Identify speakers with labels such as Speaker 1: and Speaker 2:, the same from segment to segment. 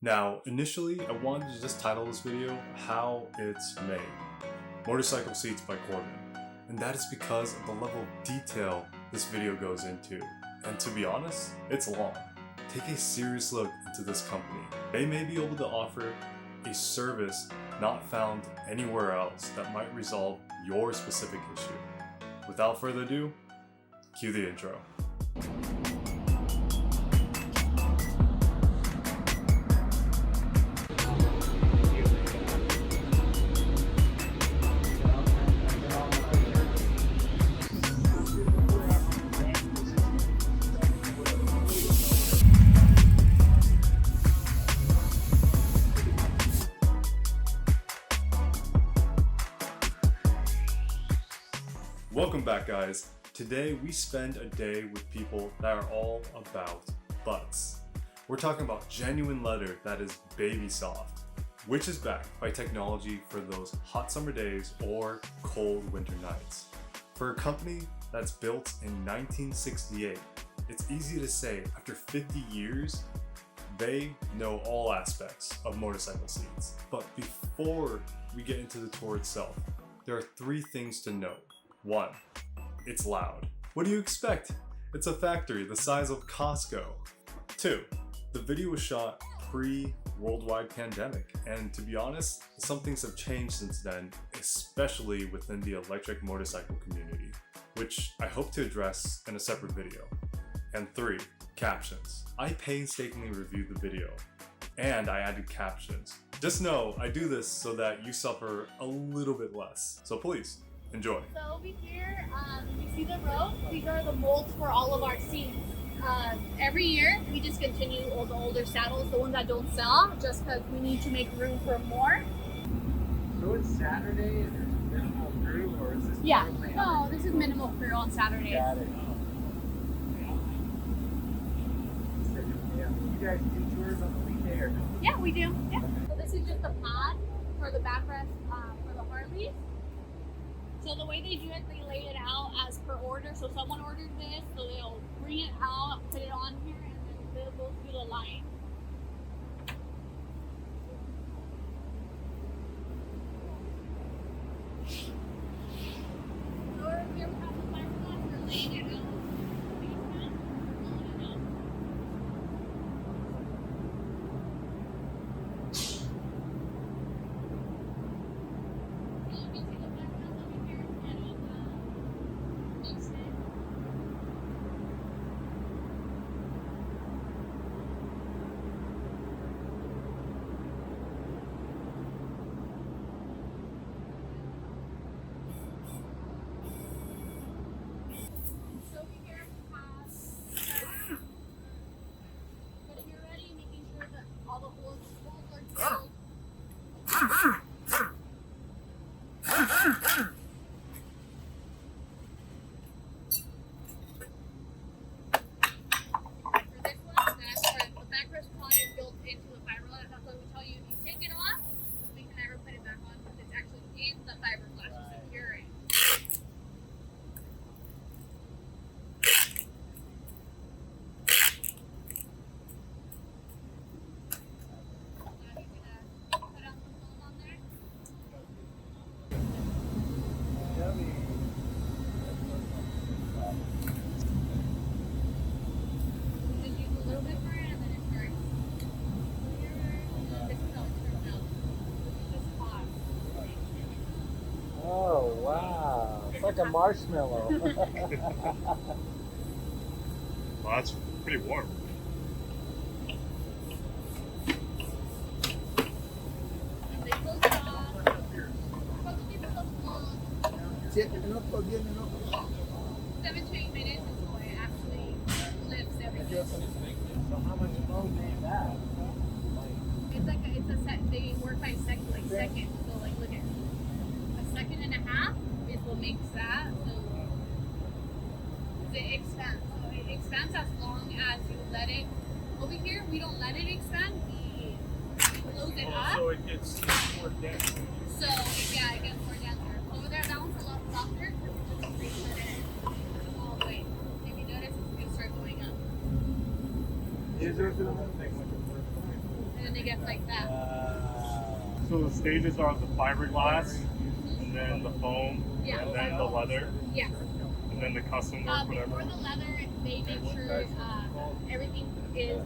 Speaker 1: Now, initially, I wanted to just title this video, How It's Made. Motorcycle Seats by Corbin. And that is because of the level of detail this video goes into. And to be honest, it's long. Take a serious look into this company. They may be able to offer a service not found anywhere else that might resolve your specific issue. Without further ado, cue the intro. Welcome back, guys. Today we spend a day with people that are all about butts. We're talking about genuine leather that is baby soft, which is backed by technology for those hot summer days or cold winter nights. For a company that's built in 1968, it's easy to say after 50 years, they know all aspects of motorcycle seats. But before we get into the tour itself, there are three things to note. 1. It's loud. What do you expect? It's a factory the size of Costco. 2. The video was shot pre-worldwide pandemic, and to be honest, some things have changed since then, especially within the electric motorcycle community, which I hope to address in a separate video. And 3. Captions. I painstakingly reviewed the video, and I added captions. Just know I do this so that you suffer a little bit less, so please, enjoy.
Speaker 2: So over here, you see the row? These are the molds for all of our seats. Every year, we discontinue all the older saddles, the ones that don't sell, just because we need to make room for more.
Speaker 3: So it's Saturday and there's minimal crew, or is this?
Speaker 2: Yeah, no, this is minimal crew on Saturdays.
Speaker 3: Got it. Yeah. You guys do tours on the weekday or no?
Speaker 2: Yeah, we do. Yeah. So this is just a pad for the backrest for the Harleys. So the way they do it, they lay it out as per order. So someone ordered this, so they'll bring it out, put it on here, and then they'll go through the line. So over here we have the fiberglass, we're laying it out.
Speaker 3: Oh wow! It's like a marshmallow.
Speaker 1: Well, that's pretty warm.
Speaker 2: Seven to 8 minutes until it actually lifts everything.
Speaker 3: So how much load is that?
Speaker 2: It's a set. They work by seconds. So like, look at a second and a half is what makes that. So it expands. So it expands as long as you let it. Over here, we don't let it expand. We close it up.
Speaker 3: So it gets more dense.
Speaker 2: So yeah, it gets more denser. Over there, that one's a lot softer. Just re-put it all the way. If you notice, it's gonna start going up.
Speaker 3: Is there another thing?
Speaker 2: And when it gets like that.
Speaker 1: So the stages are the fiberglass, and then the foam,
Speaker 2: Yeah.
Speaker 1: and then the leather,
Speaker 2: Yeah.
Speaker 1: and then the custom work,
Speaker 2: Before
Speaker 1: whatever.
Speaker 2: the leather, they make sure everything is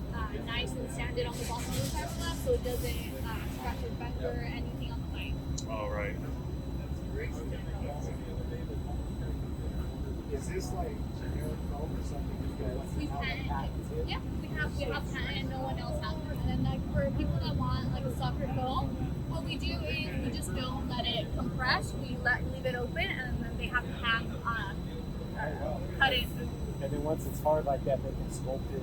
Speaker 2: nice and sanded on the bottom of the fiberglass, so it doesn't scratch or bend or anything on the bike.
Speaker 1: Oh, right.
Speaker 3: Is this like generic foam or something you guys
Speaker 2: We patent it. Yeah, we have patent. No one else has it. And then like for people that want like a softer foam, what we do is we just don't let it compress. We leave it open, and then they have to hand cut it.
Speaker 3: And then once it's hard like that, they can sculpt it.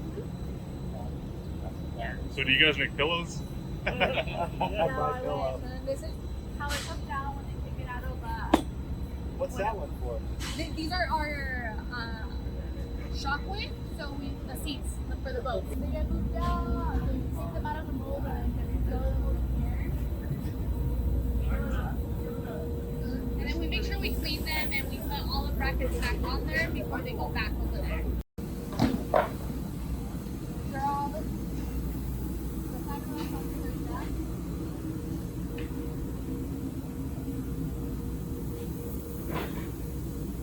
Speaker 2: Yeah.
Speaker 1: So do you guys make pillows?
Speaker 2: And this is how it comes down when they take it out of.
Speaker 3: What's that one for?
Speaker 2: These are our shockwave, so the seats for the boat. They get moved out, so you take them out of the mold and then go here. And then we make sure we clean them and we put all the brackets back on there before they go back over there. They're all the fiberglass on the back.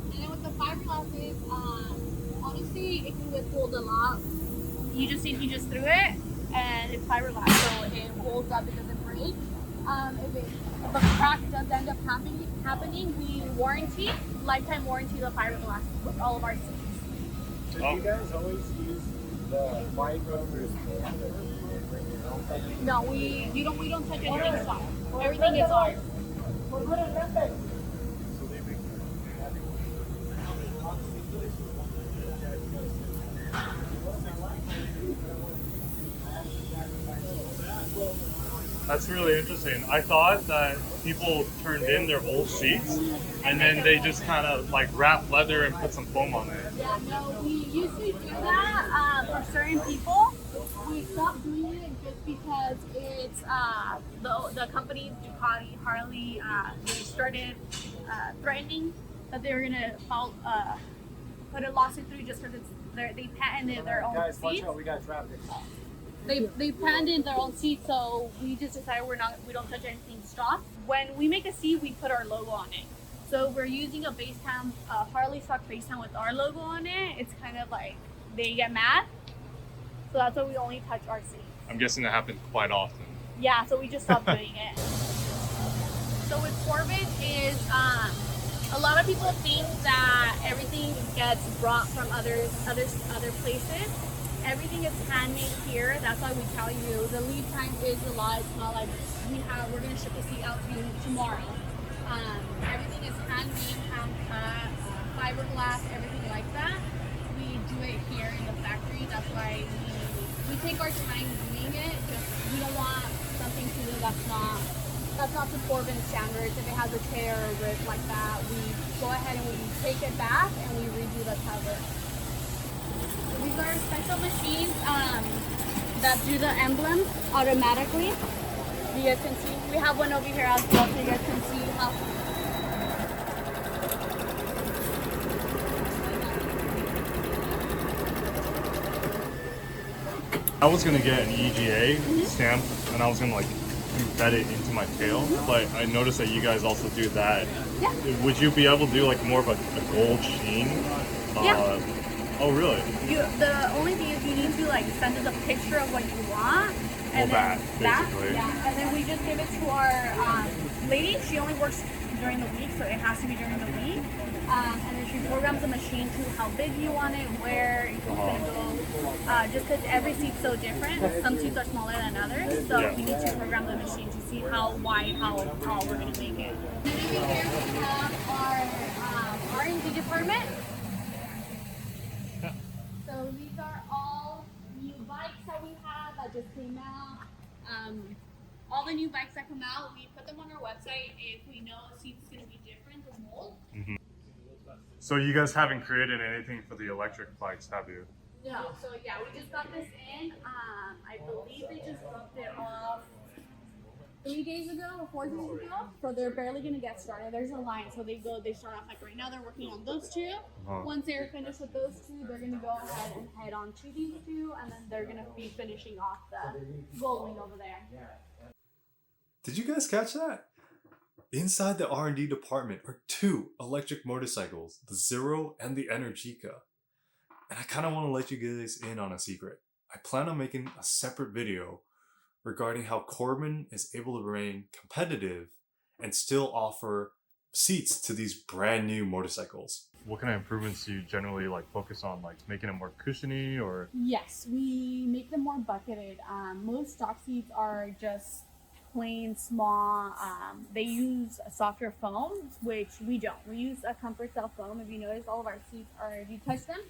Speaker 2: And then with the fiberglass is, honestly, it can withhold a lot. You just see, he just threw it, and it's fiberglass, so it holds up, it doesn't break. If a crack does end up happening, we lifetime warranty the fiberglass with all of our seats.
Speaker 3: So do you guys always use the white rubber?
Speaker 2: No, we don't touch anything soft. Everything is ours.
Speaker 1: That's really interesting. I thought that people turned in their old sheets and then they just kind of like wrap leather and put some foam on it.
Speaker 2: Yeah, no, we used to do that for certain people. We stopped doing it just because it's the companies Ducati, Harley, they started threatening that they were gonna put a lawsuit through just because they patented their own
Speaker 3: Guys, watch
Speaker 2: seats.
Speaker 3: out, we got traffic.
Speaker 2: They patented their own seat, so we just decided we don't touch anything soft. When we make a seat, we put our logo on it. So we're using a base cam, Harley stock base cam with our logo on it. It's kind of like they get mad, so that's why we only touch our seats.
Speaker 1: I'm guessing that happens quite often.
Speaker 2: Yeah, so we just stopped doing it. So with Corbin is a lot of people think that everything gets brought from other places. Everything is handmade here. That's why we tell you the lead time is a lot. It's not like we're gonna ship the seat out to you tomorrow. Everything is handmade, hand cut, fiberglass, everything like that. We do it here in the factory. That's why we take our time doing it. We don't want something to do that's not to Corbin standards. If it has a tear or rip like that, we go ahead and we take it back and we redo the cover. These are special machines that do the emblems automatically. You guys can see, we have one over here as well, so you guys can see how.
Speaker 1: I was gonna get an EGA stamp and I was gonna like embed it into my tail, but I noticed that you guys also do that.
Speaker 2: Yeah.
Speaker 1: Would you be able to do like more of a gold sheen?
Speaker 2: Yeah.
Speaker 1: Oh really?
Speaker 2: The only thing is you need to like send us a picture of what you want. And
Speaker 1: Well,
Speaker 2: then
Speaker 1: basically.
Speaker 2: yeah, and then we just give it to our lady. She only works during the week, so it has to be during the week. And then she programs the machine to how big you want it, where it can go. Just because every seat's so different. Some seats are smaller than others, so
Speaker 1: Yeah.
Speaker 2: we need to program the machine to see how wide, how tall we're going to make it. And then here we have our R&D department. So these are all new bikes that we have that just came out. All the new bikes that come out, we put them on our website. If we know a seat's going to be different, the mold.
Speaker 1: So you guys haven't created anything for the electric bikes, have you?
Speaker 2: No, so yeah, we just got this in. I believe they just dropped it off 3 days ago or 4 days ago, so they're barely gonna get started. There's a line, so they start off like right now. They're working on those two. Once they're finished with those two, they're gonna go ahead and head on to these two, and then they're gonna be finishing off the gold wing over there.
Speaker 1: Did you guys catch that? Inside the R&D department are 2 electric motorcycles, the Zero and the Energica. And I kind of want to let you guys in on a secret. I plan on making a separate video regarding how Corbin is able to remain competitive and still offer seats to these brand new motorcycles. What kind of improvements do you generally like focus on, like making them more cushiony or?
Speaker 2: Yes, we make them more bucketed. Most stock seats are just plain small. They use a softer foam, which we don't. We use a comfort cell foam. If you notice, all of our seats are, if you touch them,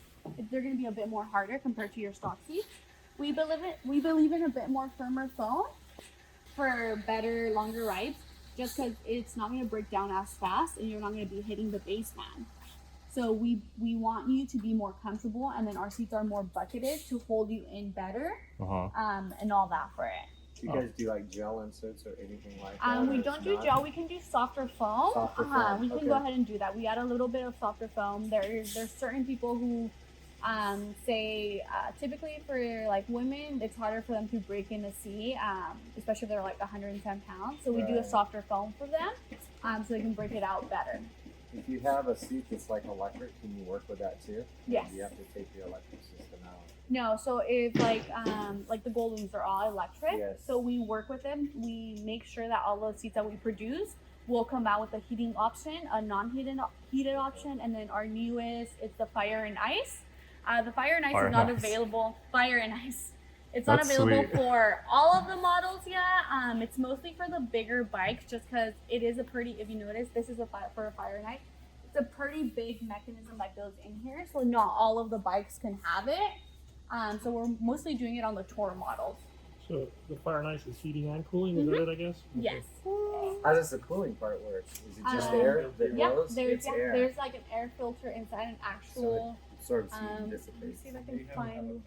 Speaker 2: they're going to be a bit more harder compared to your stock seats. We believe in a bit more firmer foam for better, longer rides, just because it's not going to break down as fast and you're not going to be hitting the base fan. So we want you to be more comfortable, and then our seats are more bucketed to hold you in better, and all that for it.
Speaker 3: Do you guys do like gel inserts or anything like that?
Speaker 2: We don't do gel. We can do softer foam. We can go ahead and do that. We add a little bit of softer foam. There's certain people who say typically for like women, it's harder for them to break in a seat, especially if they're like 110 pounds. So we do a softer foam for them, so they can break it out better.
Speaker 3: If you have a seat that's like electric, can you work with that too?
Speaker 2: Yes.
Speaker 3: You have to take your electric system out.
Speaker 2: No, so if like the gold wings are all electric,
Speaker 3: Yes.
Speaker 2: so we work with them. We make sure that all those seats that we produce will come out with a heating option, a non-heated option, and then our newest is the fire and ice. The fire and ice is not available. Fire and ice. It's not available for all of the models yet. It's mostly for the bigger bikes, just because it is a pretty. If you notice, this is for a fire and ice. It's a pretty big mechanism that goes in here, so not all of the bikes can have it. So we're mostly doing it on the tour models.
Speaker 4: So the fire and ice is heating and cooling, is that it, I guess?
Speaker 2: Yes.
Speaker 3: How does the cooling part work? Is it just air that blows? Air.
Speaker 2: There's like an air filter inside an actual.
Speaker 3: So it absorbs heat and
Speaker 2: Let me
Speaker 3: dissipates.
Speaker 2: see if I can find.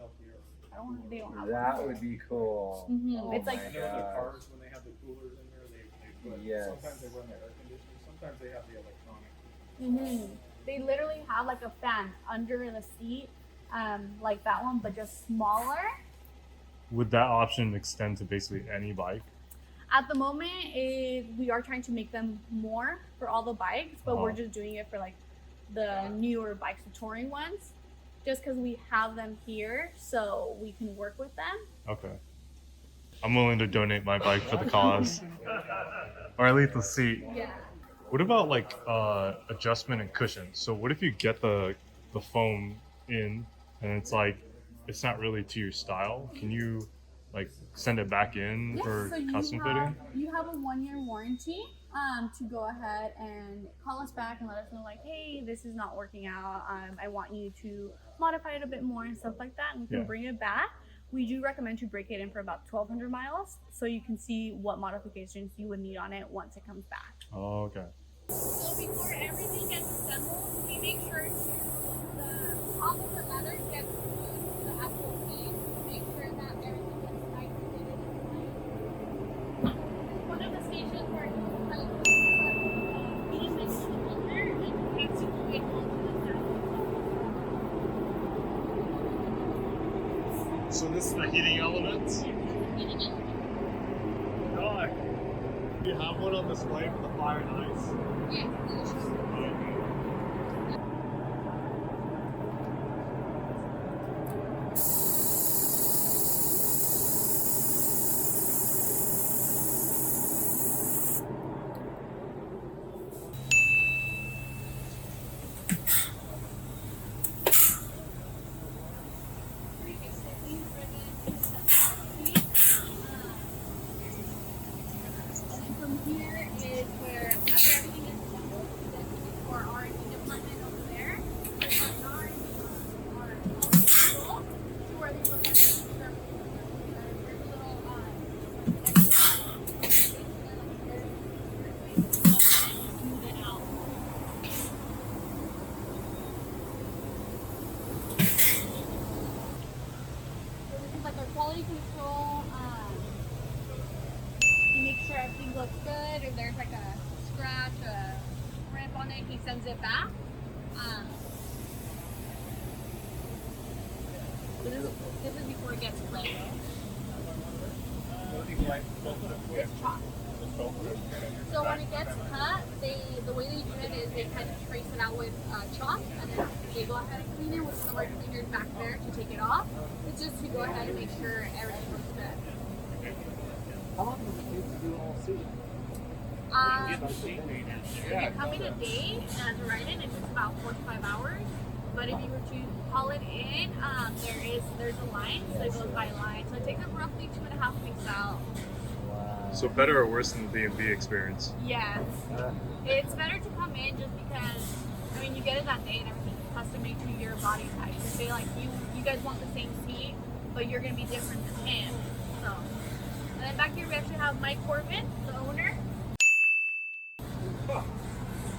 Speaker 2: They don't have
Speaker 3: That
Speaker 2: one.
Speaker 3: would be cool.
Speaker 2: Mhm.
Speaker 3: Oh
Speaker 2: It's like-
Speaker 3: my
Speaker 5: You know, the
Speaker 3: gosh.
Speaker 5: cars, when they have the coolers in there, they put,
Speaker 3: Yes.
Speaker 5: sometimes they run the air conditioning, sometimes they have the electronic.
Speaker 2: They literally have like a fan under the seat, like that one, but just smaller.
Speaker 1: Would that option extend to basically any bike?
Speaker 2: At the moment, we are trying to make them more for all the bikes, but we're just doing it for like the newer bikes, the touring ones, just because we have them here, so we can work with them.
Speaker 1: Okay. I'm willing to donate my bike for the cause. Or at least the seat.
Speaker 2: Yeah.
Speaker 1: What about like adjustment and cushion? So what if you get the foam in and it's like it's not really to your style? Can you like send it back in for
Speaker 2: so
Speaker 1: custom fitting?
Speaker 2: you have a 1-year warranty to go ahead and call us back and let us know like, hey, this is not working out. I want you to modify it a bit more and stuff like that, and we can bring it back. We do recommend to break it in for about 1,200 miles so you can see what modifications you would need on it once it comes back.
Speaker 1: Oh, okay.
Speaker 2: So before everything gets assembled, we make sure the top of the leather gets glued to the actual piece to make sure that everything gets tight fitted in place. One of the stations where you kind of heating this to the leather and takes you away onto the side.
Speaker 1: So this is the heating element?
Speaker 2: Heating it.
Speaker 1: God. Do you have one on display for the fire and ice?
Speaker 2: Yeah. From here is where after everything is assembled, for our department over there, there's our control to where they look at the surface. There's a little smooth it out. So this is like our quality control. To make sure everything looks good. If there's like a scratch, a rip on it, he sends it back. This is before it gets lit. It's chalk. So when it gets cut, the way they do it is they kind of trace it out with chalk, and then they go ahead and clean it with some of our cleaners back there to take it off. It's just to go ahead and make sure everything looks good.
Speaker 3: How long does it take to do all season?
Speaker 2: If you come in a day and to write it, it takes about 4 to 5 hours. But if you were to call it in, there's a line, so it goes by line. So it takes them roughly 2.5 weeks out.
Speaker 1: So better or worse than the B&B experience?
Speaker 2: Yes. It's better to come in just because, I mean, you get it that day and everything is custom made to your body type. So say like you guys want the same seat, but you're going to be different than him. So, and then back here we actually have Mike Corbin, the owner.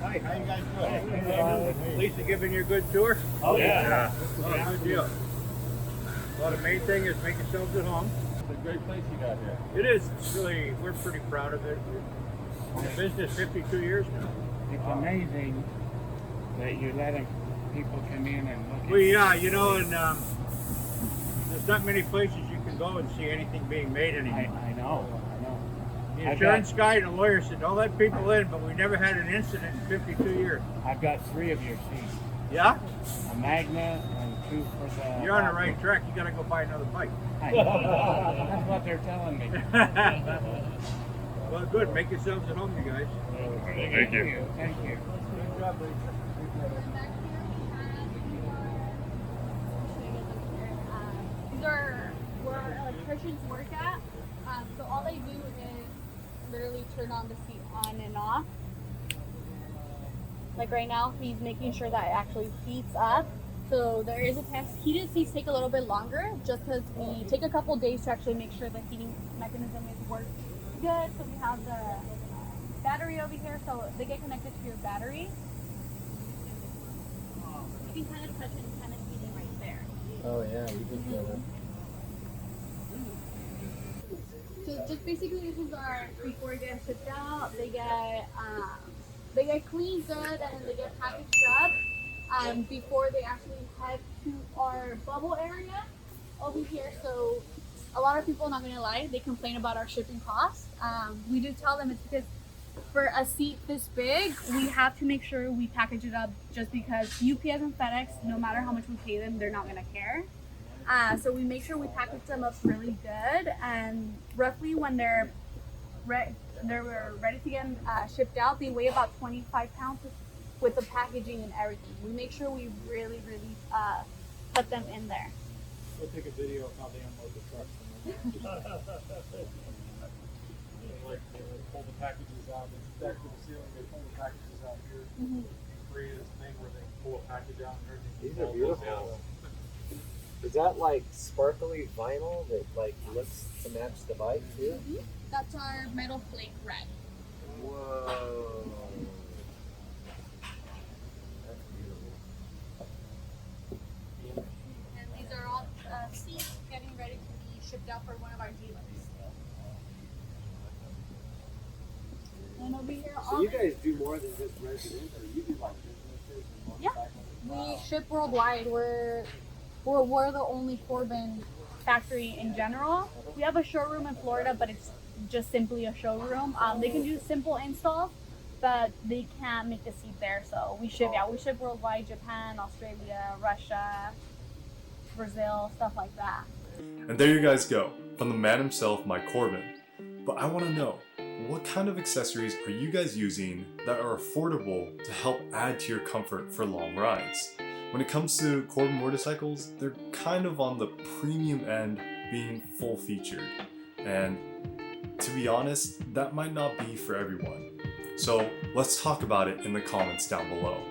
Speaker 3: Hi, how you guys doing? Lisa giving you a good tour?
Speaker 4: Oh yeah.
Speaker 3: Oh, good deal. Well, the main thing is make yourselves at home.
Speaker 5: It's a great place you got here.
Speaker 3: It is. It's really, we're pretty proud of it. We're in business 52 years now.
Speaker 6: It's amazing that you're letting people come in and look at
Speaker 3: Well, yeah, you know, and there's not many places you can go and see anything being made anymore.
Speaker 6: I know.
Speaker 3: The insurance guy and the lawyer said, don't let people in, but we never had an incident in 52 years.
Speaker 6: I've got 3 of your seats.
Speaker 3: Yeah?
Speaker 6: A Magna and 2 for the...
Speaker 3: You're on the right track. You got to go buy another bike.
Speaker 6: I know. That's what they're telling me.
Speaker 3: Well, good. Make yourselves at home, you guys.
Speaker 1: Thank you.
Speaker 6: Thank you.
Speaker 3: Good job, Lisa.
Speaker 2: These are where our electricians work at. So all they do is literally turn on the seat on and off. Like right now, he's making sure that it actually heats up. So there is a test. Heated seats take a little bit longer just because we take a couple days to actually make sure the heating mechanism is working good. So we have the battery over here, so they get connected to your battery. You can kind of touch it and kind of heating right there.
Speaker 3: Oh, yeah. You just got it.
Speaker 2: So just basically this is our before it gets shipped out. They get cleaned good and then they get packaged up before they actually head to our bubble area over here. So a lot of people, not gonna lie, they complain about our shipping costs. We do tell them it's because for a seat this big, we have to make sure we package it up just because UPS and FedEx, no matter how much we pay them, they're not gonna care. So we make sure we package them up really good, and roughly when they're ready to get shipped out, they weigh about 25 pounds with the packaging and everything. We make sure we really put them in there.
Speaker 5: We'll take a video of how they unload the trucks. They pull the packages out, they stack to the ceiling, they pull the packages out here, and create this thing where they pull a package out and everything.
Speaker 7: These are
Speaker 5: all goes
Speaker 7: beautiful.
Speaker 5: down.
Speaker 7: Is that like sparkly vinyl that like looks to match the bike too?
Speaker 2: That's our metal flake red.
Speaker 7: Whoa. That's beautiful.
Speaker 2: And these are all seats getting ready to be shipped out for one of our dealers. And over here,
Speaker 7: So you guys do more than just residential, or you do like businesses and
Speaker 2: Yeah.
Speaker 7: motorcycles?
Speaker 2: We ship worldwide. We're the only Corbin factory in general. We have a showroom in Florida, but it's just simply a showroom. They can do simple installs, but they can't make the seat there. So we ship worldwide: Japan, Australia, Russia, Brazil, stuff like that.
Speaker 1: And there you guys go, from the man himself, Mike Corbin. But I want to know, what kind of accessories are you guys using that are affordable to help add to your comfort for long rides? When it comes to Corbin motorcycles, they're kind of on the premium end, being full featured. And to be honest, that might not be for everyone. So let's talk about it in the comments down below.